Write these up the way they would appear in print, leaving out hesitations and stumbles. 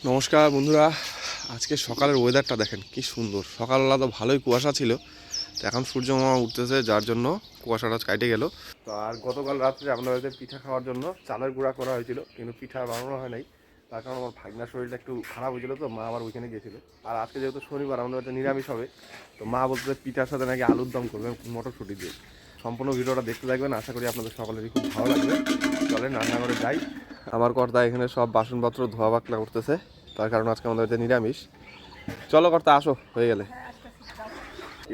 নমস্কার বন্ধুরা, আজকে সকালের ওয়েদারটা দেখেন কি সুন্দর। সকালবেলা তো ভালোই কুয়াশা ছিল, তো এখন সূর্য মামা উঠতেছে, যার জন্য কুয়াশাটা কেটে গেল। তো আর গতকাল রাত্রে আপনার বাড়িতে পিঠা খাওয়ার জন্য চালের গুঁড়া করা হয়েছিল, কিন্তু পিঠা বানানো হয় নাই। তার কারণ আমার ভাগনার শরীরটা একটু খারাপ হয়েছিল, তো মা আবার ওইখানে গেছিলো। আর আজকে যেহেতু শনিবার আমাদের বাড়িতে নিরামিষ হবে, তো মা বলতে পিঠার সাথে নাকি আলুর দম করবে মটরশুঁটি দিয়ে। সম্পূর্ণ ভিডিওটা দেখতে থাকবেন, আশা করি আপনাদের সকলেরই খুব ভালো লাগবে। চলেন রান্নাঘরে যাই। আমার কর্তা এখানে সব বাসনপত্র ধোয়া বাকলা করতেছে, তার কারণ আজকে আমাদের বাড়িতে নিরামিষ। চলো কর্তা, আসো হয়ে গেলে।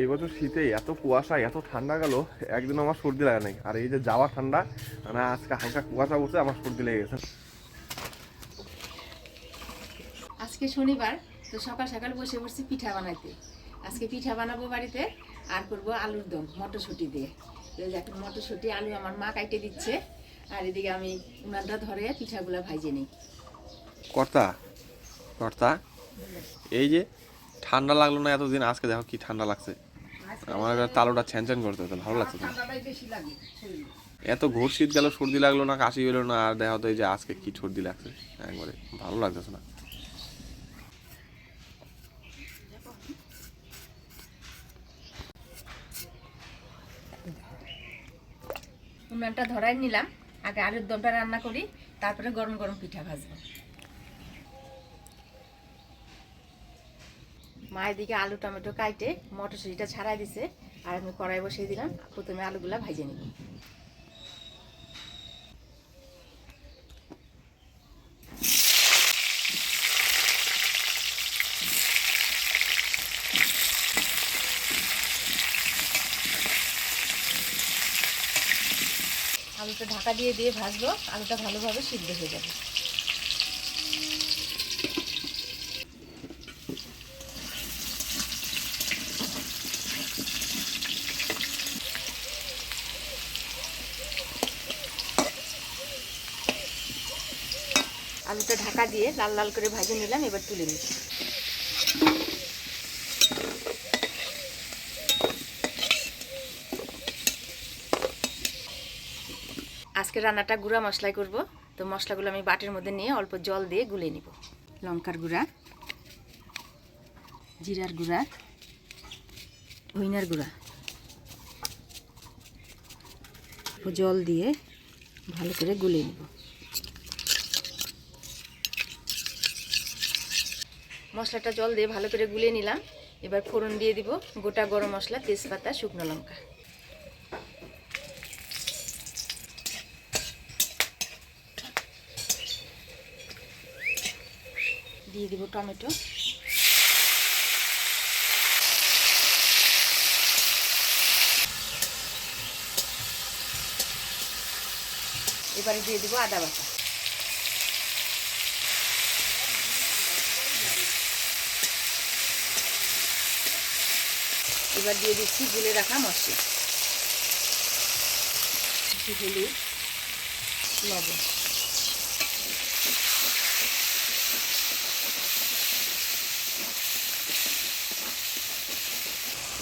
এই বছর শীতে এত কুয়াশা, এত ঠান্ডা গেল, একদিন আমার সর্দি লাগে নাই। আর এই যে যাওয়া ঠান্ডা, মানে আজকে হালকা কুয়াশা পড়ছে, আমার সর্দি লেগে গেছে। আজকে শনিবার, তো সকাল সকাল বসে পড়ছি পিঠা বানাইতে। আজকে পিঠা বানাবো বাড়িতে, আর করব আলুর দম মটরশুঁটি দিয়ে। এখন মটরশুঁটি আলু আমার মা কাইটে দিচ্ছে, আর এদিকে আমি উনানটা ধরে পিঠাগুলো ভাইজে নিই। কর্তা কর্তা, এই যে ঠান্ডা লাগলো না এতদিন, আজকে দেখো কি ঠান্ডা লাগছে। আমার এবার তালুটা ছ্যান করতে হতো, ভালো লাগছে না। এত ঘোর শীত গেল, সর্দি লাগলো না, কাশি হলো না, আর দেখা তো এই যে আজকে কি সর্দি লাগছে, একবারে ভালো লাগতেছে না। উনানটা ধরাই নিলাম, আগে আলুর দমটা রান্না করি, তারপরে গরম গরম পিঠা ভাজবো। মা এদিকে আলু টমেটো কাইটে মটরশুঁটিটা ছাড়াই দিছে, আর আমি কড়াই বসিয়ে দিলাম। প্রথমে আলুগুলা ভাজে নিব। আলুটা ঢাকা দিয়ে দিয়ে ভাজবো, আলুটা ভালোভাবে সিদ্ধ হয়ে যাবে। আলুটা ঢাকা দিয়ে লাল লাল করে ভাজে নিলাম, এবার তুলে নিচ্ছি। আজকে রান্নাটা গুঁড়া মশলাই করব, তো মশলাগুলো আমি বাটির মধ্যে নিয়ে অল্প জল দিয়ে গুলে নিব। লঙ্কার গুঁড়া, জিরার গুঁড়া, ধইনার গুঁড়া, জল দিয়ে ভালো করে গুলে নিব। মশলাটা জল দিয়ে ভালো করে গুলে নিলাম। এবার ফোড়ন দিয়ে দিব গোটা গরম মশলা, তেজপাতা, শুকনো লঙ্কা। দিয়ে দিব টমেটো, এবারে দিয়ে দিব আদা বাটা, এবার দিয়ে দিচ্ছি গুলে রাখা মশলা, হলুদ, লবণ।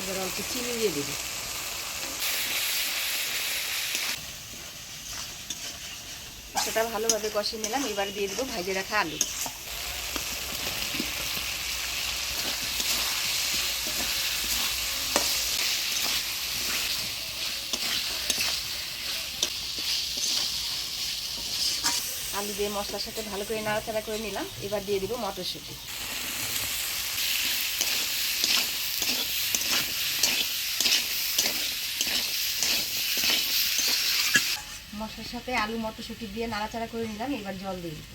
এবার অল্প চিনি দিয়ে দেব। সেটা ভালোভাবে কষিয়ে নিলাম। এবার দিয়ে দেবো ভাজে রাখা আলু। আলু দিয়ে মশলার সাথে ভালো করে নাড়াচাড়া করে নিলাম। এবার দিয়ে দিব মটরশুঁটি। মশলার সাথে আলু মটরশুঁটি দিয়ে নাড়াচাড়া করে নিলাম। এবার জল দিয়ে দিব।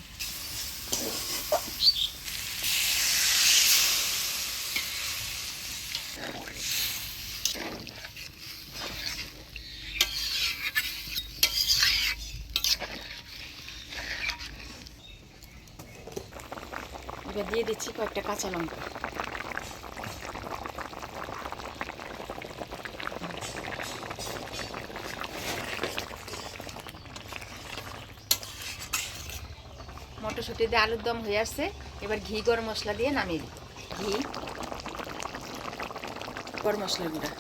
এবার দিয়ে দিচ্ছি কয়েকটা কাঁচা লঙ্কা। মটরশুঁটি দিয়ে আলুর দম হয়ে আসছে। এবার ঘি গরম মশলা দিয়ে নামিয়ে দিই। ঘি, গরম মশলা গুঁড়া,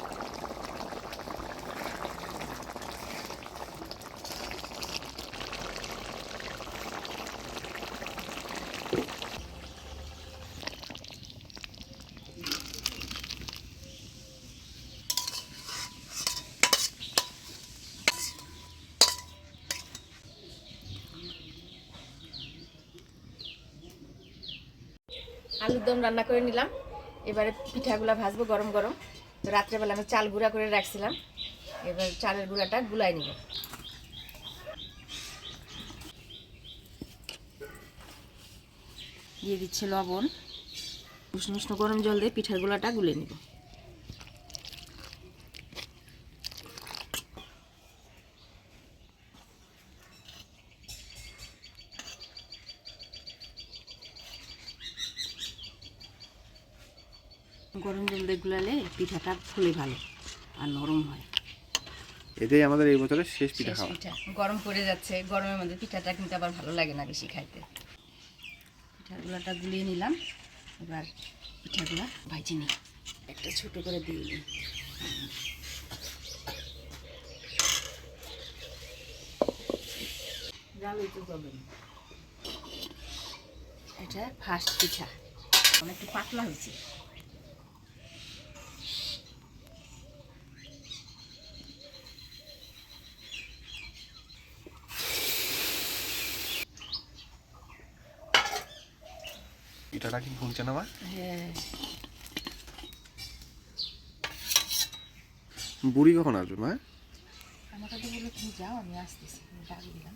আলুর দম রান্না করে নিলাম। এবারে পিঠাগুলো ভাজবো গরম গরম। তো রাত্রেবেলা আমি চাল গুঁড়া করে রাখছিলাম, এবার চালের গুঁড়াটা গুলাই নিব। দিয়ে দিচ্ছে লবণ, উষ্ণ উষ্ণ গরম জল দিয়ে পিঠার গুঁড়াটা গুলে নিব। গরম জল দিয়ে গুলালে পিঠাটা ফুলে ভালো আর নরম হয়। এটাই আমাদের এই বছরের শেষ পিঠা শেষ খাওয়া। পিঠা গরম পড়ে যাচ্ছে, গরমের মধ্যে পিঠাটা কিন্তু আবার ভালো লাগে না বেশি খাইতে। পিঠাগুলোটা গুলিয়ে নিলাম, এবার পিঠাগুলো ভাজি নিই। একটা ছোট করে দিয়ে নিই। এটা ফার্স্ট পিঠা, অনেকটা পাতলা হয়েছে। পিঠাটা কি ফুলছে না মা? হ্যাঁ, বুড়ি কখন আসবে মা? আমার কাছে বলে তুমি যাও, আমি আসতেছি। আমি ডাকি দিলাম।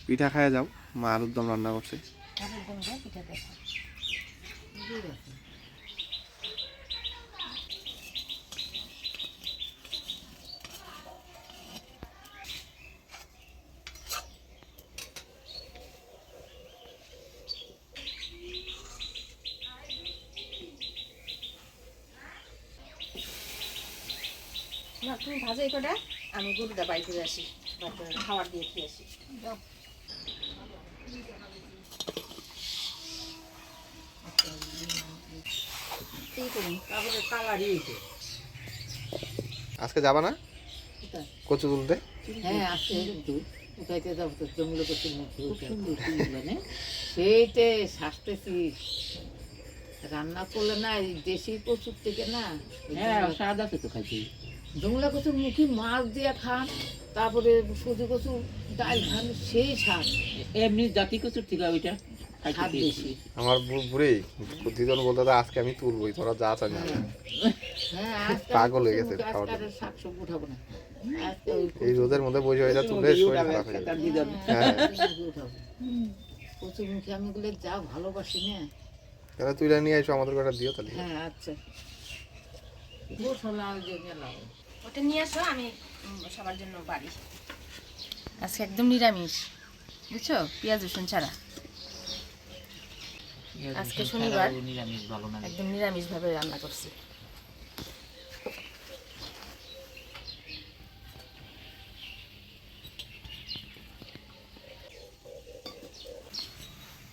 পিঠা খায় যাও, মা আলুর দম রান্না করছে। পিঠা দেখা না, তুমি ভাজাই কটা, আমি গরুটা বাই করে আসি, খাবার দিয়ে খেয়ে আসি। এই করুন, তারপরে কালারই হইতো। আজকে যাবা না কচু তুলতে? হ্যাঁ, আসছে কিন্তু উঠাইতে যাবো তো জঙ্গলে করতে মানে সেইটে শাসতেছি রান্না করলে না এই দেশি কচুর থেকে না। হ্যাঁ স্বাদ আছে তো খাইছি। জংলা কচুর মুখে মাছ দিয়ে খান, তারপরে সুজি কচু ডাল খান, সেই স্বাদ। এমনি জাতি কচুর থেকে ওইটা স্বাদ বেশি। আমার বুড়ি দিদন বলতে আজকে আমি তুলবই, তোরা যা চাই না। হ্যাঁ, পাগল হয়ে গেছে খাওয়ার আজকে আর শাক সবজি উঠাবো না, আজকে ওই এই রোদের মধ্যে বসে এটা তুলে শরীর খারাপ হয়ে যাবে। হ্যাঁ কচু উঠাবো। কচুর মুখে আমি গুলো যা ভালোবাসি না। তাহলে তুই নিয়ে এসো, আমাদের কটা দিও তাহলে। হ্যাঁ আচ্ছা, গোছলা যে মেলাও ওটা নিয়ে আসো, আমি সবার জন্য বাড়ি। আজকে একদম নিরামিষ, বুঝছো, পেঁয়াজ রসুন ছাড়া। আজকে শনিবার, নিরামিষ ভালো না। একদম নিরামিষ ভাবে রান্না করছি।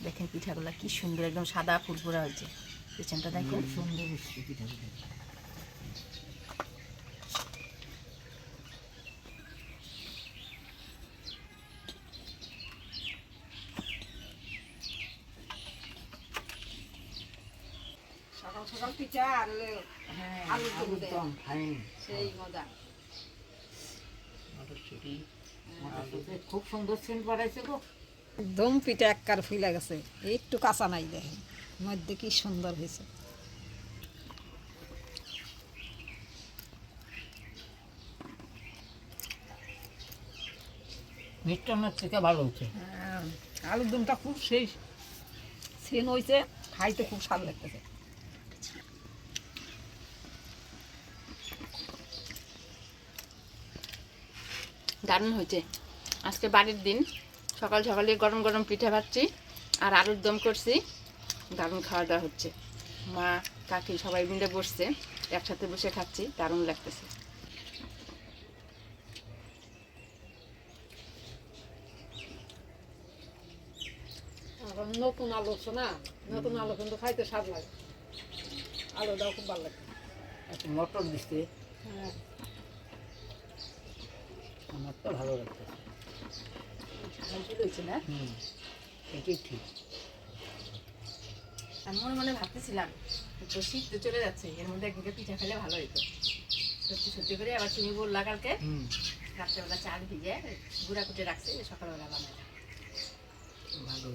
দেখেন পিঠাগুলা কি সুন্দর, একদম সাদা ফুরফুরা হয়েছে। পেছনটা দেখেন সুন্দর মিষ্টি পিঠা। সকাল সকাল পিঠা আর আলুর দম খাইনি সেই মজা। খুব সুন্দর সেন্ট বাড়াইছে গো। দম পিঠা একবার ফুলে গেছে, একটু কাঁচা নাই, দেখেন মধ্যে কি সুন্দর হয়েছে। মিষ্টান্নের থেকে ভালো হচ্ছে। আলুর দমটা খুব সেই সেন হয়েছে, খাইতে খুব স্বাদ লাগতেছে। দারুণ হয়েছে। আজকে বাড়ির দিন, সকাল সকালে গরম গরম পিঠা ভাজছি আর আলুর দম করছি। দারুণ খাওয়া দাওয়া হচ্ছে, মা কাকি সবাই মিলে বসছে, একসাথে বসে খাচ্ছি, দারুণ লাগতেছে। এখন নতুন আলু হচ্ছে না, নতুন আলু কিন্তু খাইতে স্বাদ লাগে। আলুটাও খুব ভালো লাগে। মটর দিচ্ছে, হ্যাঁ, আমার তো ভালো লাগছে। হয়েছে না? এটাই ঠিক। আমি মনে মনে ভাবতেছিলাম তো শীত তো চলে যাচ্ছে, এর মধ্যে একদিকে পিঠা খেলে ভালো হতো। সত্যি সত্যি করে আবার তুমি বললা কালকে রাত্রেবেলা চাল ভিজে গুঁড়া কুটে রাখছে সকালবেলা বানাই ভালো